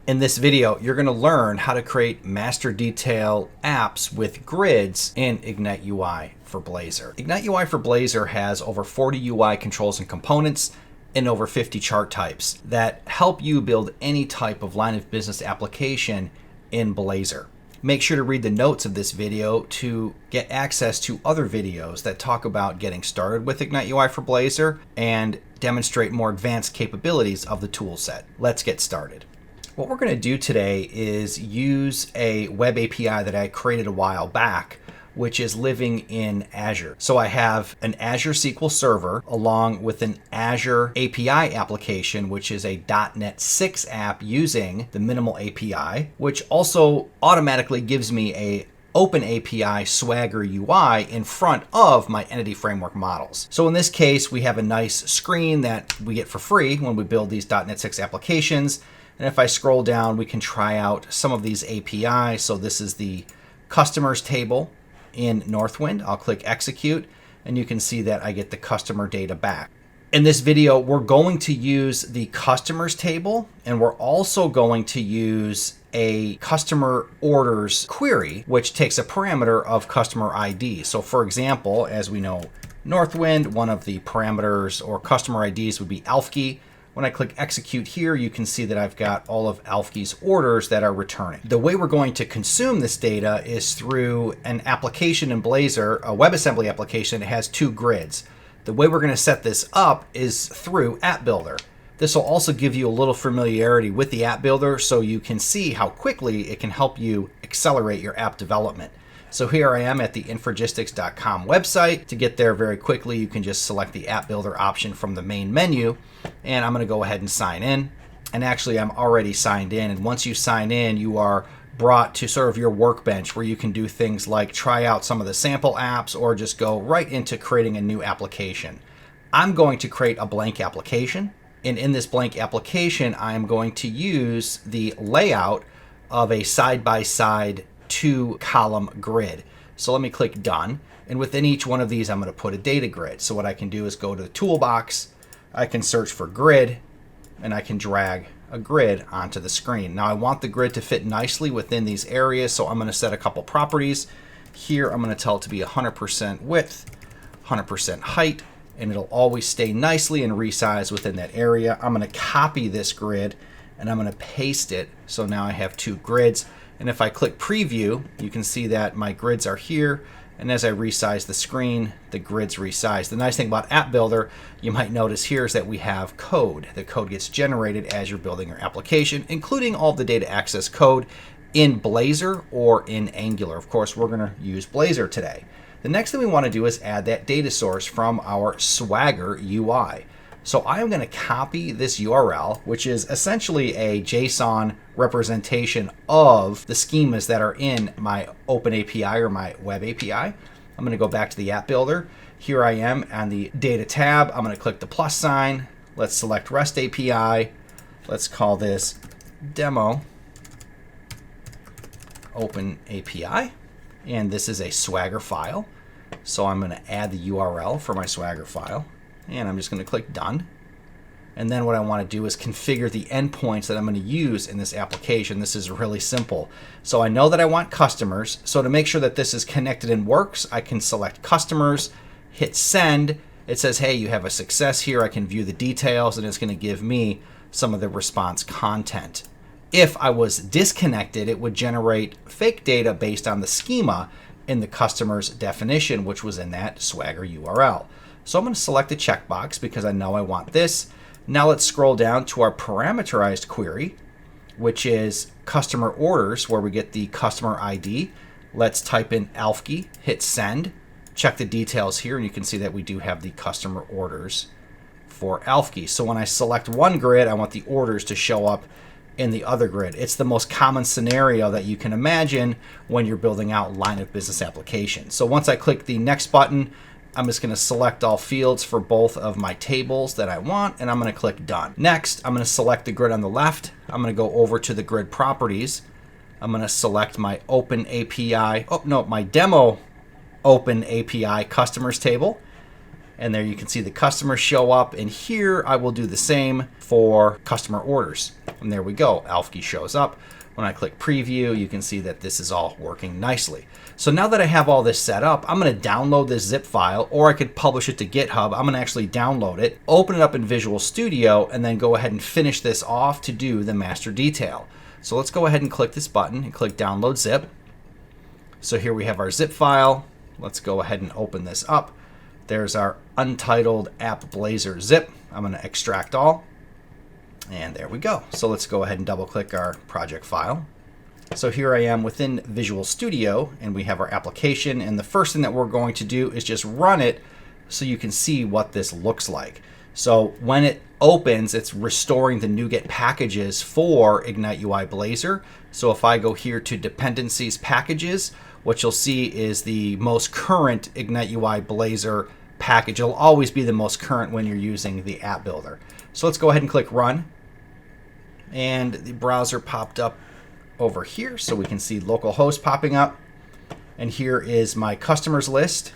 In this video, you're going to learn how to create master detail apps with grids in Ignite UI for Blazor. Ignite UI for Blazor has over 40 UI controls and components and over 50 chart types that help you build any type of line of business application in Blazor. Make sure to read the notes of this video to get access to other videos that talk about getting started with Ignite UI for Blazor and demonstrate more advanced capabilities of the toolset. Let's get started. What we're going to do today is use a web API that I created a while back, which is living in Azure. So I have an Azure SQL Server along with an Azure API application, which is a .NET 6 app using the Minimal API, which also automatically gives me a Open API Swagger UI in front of my entity framework models. So in this case, we have a nice screen that we get for free when we build these .NET 6 applications. And if I scroll down, we can try out some of these APIs. So this is the customers table in Northwind. I'll click execute, and you can see that I get the customer data back. In this video, we're going to use the customers table, and we're also going to use a customer orders query, which takes a parameter of customer ID. So for example, as we know, Northwind, one of the parameters or customer IDs would be Alfkey. When I click execute here, you can see that I've got all of Alfkey's orders that are returning. The way we're going to consume this data is through an application in Blazor, a WebAssembly application that has two grids. The way we're going to set this up is through App Builder. This will also give you a little familiarity with the App Builder so you can see how quickly it can help you accelerate your app development. So here I am at the infragistics.com website. To get there very quickly, you can just select the App Builder option from the main menu, and I'm going to go ahead and sign in. And actually, I'm already signed in. And once you sign in, you are brought to sort of your workbench where you can do things like try out some of the sample apps or just go right into creating a new application. I'm going to create a blank application. And in this blank application, I'm going to use the layout of a side-by-side two-column grid. So let me click done. And within each one of these, I'm going to put a data grid. So what I can do is go to the toolbox, I can search for grid, and I can drag a grid onto the screen. Now I want the grid to fit nicely within these areas, so I'm going to set a couple properties. Here I'm going to tell it to be 100% width, 100% height, and it'll always stay nicely and resize within that area. I'm going to copy this grid and I'm going to paste it. So now I have two grids. And if I click preview, you can see that my grids are here. And as I resize the screen, the grids resize. The nice thing about App Builder, you might notice here, is that we have code. The code gets generated as you're building your application, including all the data access code in Blazor or in Angular. Of course, we're going to use Blazor today. The next thing we want to do is add that data source from our Swagger UI. So I'm going to copy this URL, which is essentially a JSON representation of the schemas that are in my Open API or my Web API. I'm going to go back to the App Builder. Here I am on the Data tab. I'm going to click the plus sign. Let's select REST API. Let's call this Demo Open API. And this is a Swagger file. So I'm going to add the URL for my Swagger file. And I'm just going to click done. And then what I want to do is configure the endpoints that I'm going to use in this application. This is really simple. So I know that I want customers. So to make sure that this is connected and works, I can select customers, hit send. It says, hey, you have a success here. I can view the details, and it's going to give me some of the response content. If I was disconnected, it would generate fake data based on the schema in the customer's definition, which was in that Swagger URL. So I'm going to select the checkbox because I know I want this. Now let's scroll down to our parameterized query, which is customer orders, where we get the customer ID. Let's type in Alfkey, hit send, check the details here, and you can see that we do have the customer orders for Alfkey. So when I select one grid, I want the orders to show up in the other grid. It's the most common scenario that you can imagine when you're building out line of business applications. So once I click the next button, I'm just going to select all fields for both of my tables that I want, and I'm going to click done. Next, I'm going to select the grid on the left. I'm going to go over to the grid properties. I'm going to select my Open API, my Demo Open API customers table. And there you can see the customers show up. And here I will do the same for customer orders. And there we go. Alfke shows up. When I click preview, you can see that this is all working nicely. So now that I have all this set up, I'm going to download this zip file, or I could publish it to GitHub. I'm going to actually download it, open it up in Visual Studio, and then go ahead and finish this off to do the master detail. So let's go ahead and click this button and click download zip. So here we have our zip file. Let's go ahead and open this up. There's our untitled app Blazor zip. I'm going to extract all. And there we go. So let's go ahead and double click our project file. So here I am within Visual Studio, and we have our application. And the first thing that we're going to do is just run it so you can see what this looks like. So when it opens, it's restoring the NuGet packages for Ignite UI Blazor. So if I go here to Dependencies Packages, what you'll see is the most current Ignite UI Blazor package. It'll always be the most current when you're using the app builder. So let's go ahead and click Run. And the browser popped up over here, so we can see localhost popping up. And here is my customers list.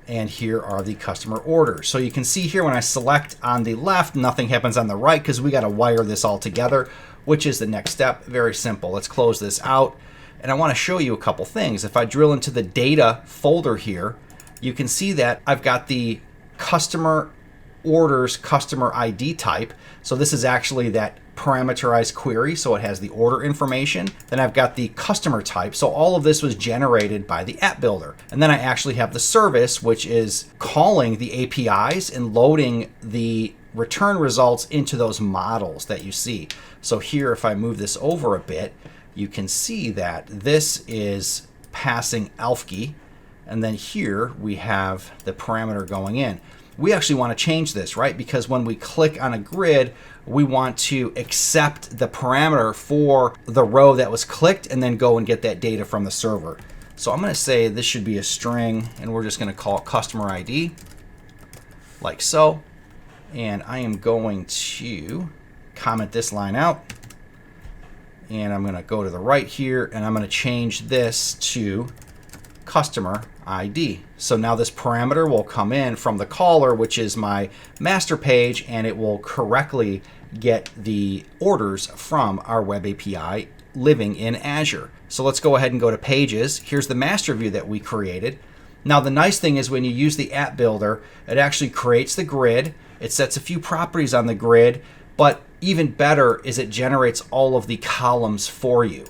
And here are the customer orders. So you can see here when I select on the left, nothing happens on the right because we got to wire this all together, which is the next step. Very simple. Let's close this out. And I want to show you a couple things. If I drill into the data folder here, you can see that I've got the customer orders customer ID type. So this is actually that parameterized query, so it has the order information. Then I've got the customer type, so all of this was generated by the app builder. And then I actually have the service, which is calling the APIs and loading the return results into those models that you see. So here, if I move this over a bit, you can see that this is passing Alfke, and then here we have the parameter going in. We actually want to change this, right? Because when we click on a grid, we want to accept the parameter for the row that was clicked and then go and get that data from the server. So I'm going to say this should be a string, and we're just going to call it customer ID, like so. And I am going to comment this line out. And I'm going to go to the right here, and I'm going to change this to customer ID. So now this parameter will come in from the caller, which is my master page, and it will correctly get the orders from our web API living in Azure. So let's go ahead and go to Pages. Here's the master view that we created. Now the nice thing is when you use the app builder, it actually creates the grid. It sets a few properties on the grid, but even better is it generates all of the columns for you.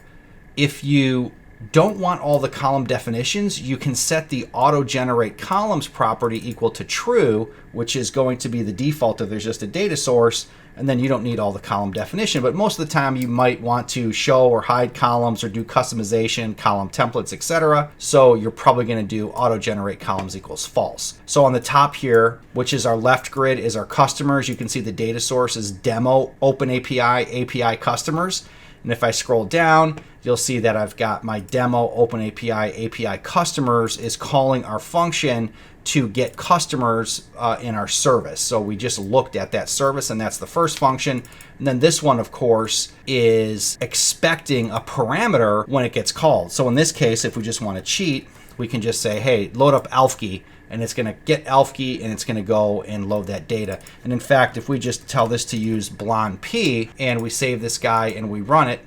If you don't want all the column definitions, you can set the auto generate columns property equal to true, which is going to be the default if there's just a data source, and then you don't need all the column definition. But most of the time you might want to show or hide columns or do customization, column templates, etc. So you're probably going to do auto generate columns equals false. So on the top here, which is our left grid, is our customers. You can see the data source is demo open API customers. And if I scroll down, you'll see that I've got my demo open API customers is calling our function to get customers in our service. So we just looked at that service, and that's the first function. And then this one, of course, is expecting a parameter when it gets called. So in this case, if we just want to cheat, we can just say, hey, load up Alfke, and it's going to get Alfke, and it's going to go and load that data. And in fact, if we just tell this to use blonde P, and we save this guy and we run it,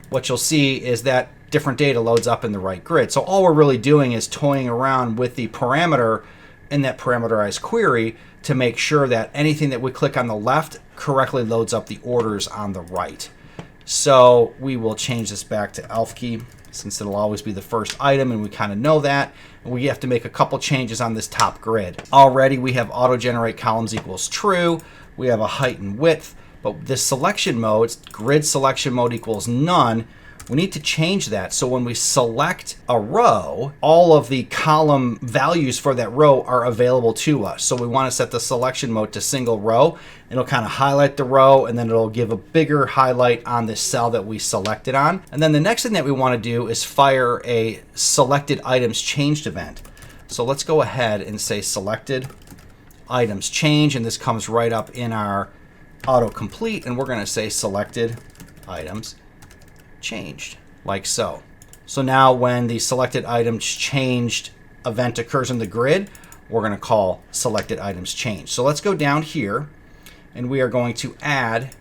what you'll see is that different data loads up in the right grid. So all we're really doing is toying around with the parameter in that parameterized query to make sure that anything that we click on the left correctly loads up the orders on the right. So we will change this back to Alfke, since it'll always be the first item, and we kind of know that. And we have to make a couple changes on this top grid. Already we have auto generate columns equals true. We have a height and width, but this selection mode, grid selection mode equals none. We need to change that. So when we select a row, all of the column values for that row are available to us. So we want to set the selection mode to single row. It'll kind of highlight the row, and then it'll give a bigger highlight on the cell that we selected on. And then the next thing that we want to do is fire a selected items changed event. So let's go ahead and say selected items change, and this comes right up in our autocomplete, and we're going to say selected items changed, like so. So now when the selected items changed event occurs in the grid, we're going to call selected items changed. So let's go down here, and we are going to add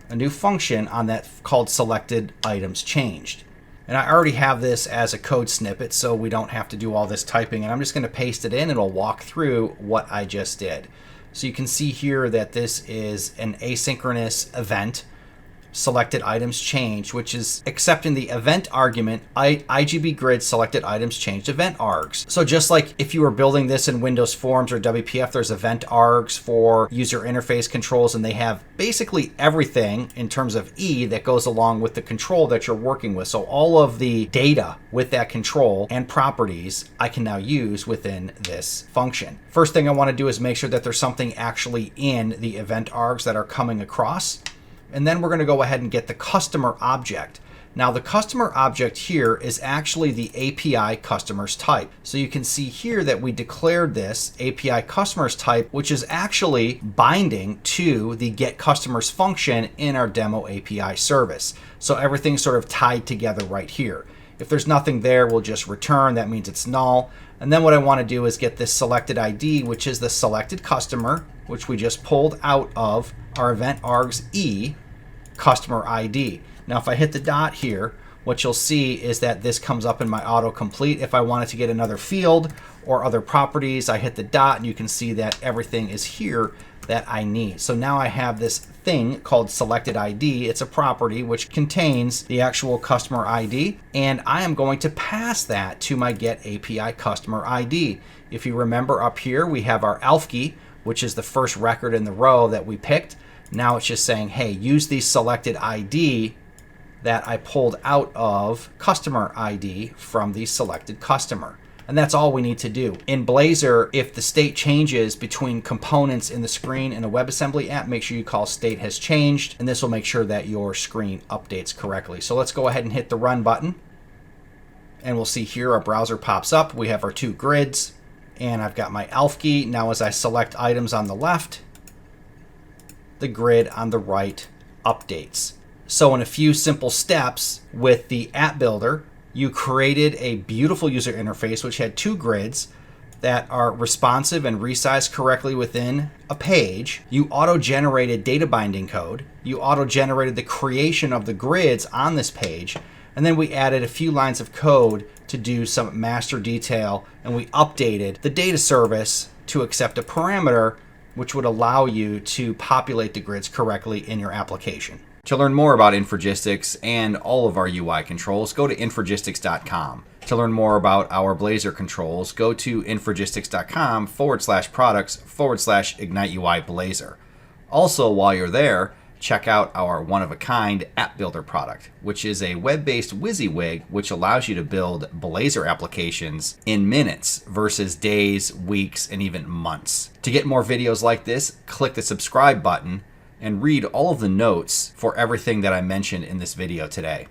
a new function on that called selected items changed. And I already have this as a code snippet, so we don't have to do all this typing. And I'm just going to paste it in. It'll walk through what I just did. So you can see here that this is an asynchronous event, selected items changed, which is accepting the event argument IGB grid selected items changed event args. So just like if you were building this in Windows Forms or WPF, there's event args for user interface controls, and they have basically everything in terms of E that goes along with the control that you're working with. So all of the data with that control and properties I can now use within this function. First thing I want to do is make sure that there's something actually in the event args that are coming across. And then we're going to go ahead and get the customer object. Now the customer object here is actually the API customers type. So you can see here that we declared this API customers type, which is actually binding to the get customers function in our demo API service. So everything's sort of tied together right here. If there's nothing there, we'll just return. That means it's null. And then what I want to do is get this selected ID, which is the selected customer, which we just pulled out of our event args E customer ID. Now if I hit the dot here, what you'll see is that this comes up in my autocomplete. If I wanted to get another field or other properties, I hit the dot and you can see that everything is here that I need. So now I have this thing called selected ID. It's a property which contains the actual customer ID, and I am going to pass that to my get API customer ID. If you remember up here, we have our elf key, which is the first record in the row that we picked. Now it's just saying, hey, use the selected ID that I pulled out of customer ID from the selected customer. And that's all we need to do. In Blazor, if the state changes between components in the screen in a WebAssembly app, make sure you call state has changed, and this will make sure that your screen updates correctly. So let's go ahead and hit the run button. And we'll see here our browser pops up. We have our two grids, and I've got my elf key. Now as I select items on the left, the grid on the right updates. So in a few simple steps with the app builder, you created a beautiful user interface which had two grids that are responsive and resized correctly within a page. You auto-generated data binding code. You auto-generated the creation of the grids on this page. And then we added a few lines of code to do some master detail, and we updated the data service to accept a parameter which would allow you to populate the grids correctly in your application. To learn more about Infragistics and all of our UI controls, go to infragistics.com. To learn more about our Blazor controls, go to infragistics.com/products/Ignite UI Blazor. Also, while you're there, check out our one-of-a-kind app builder product, which is a web-based WYSIWYG which allows you to build Blazor applications in minutes versus days, weeks, and even months. To get more videos like this, click the subscribe button and read all of the notes for everything that I mentioned in this video today.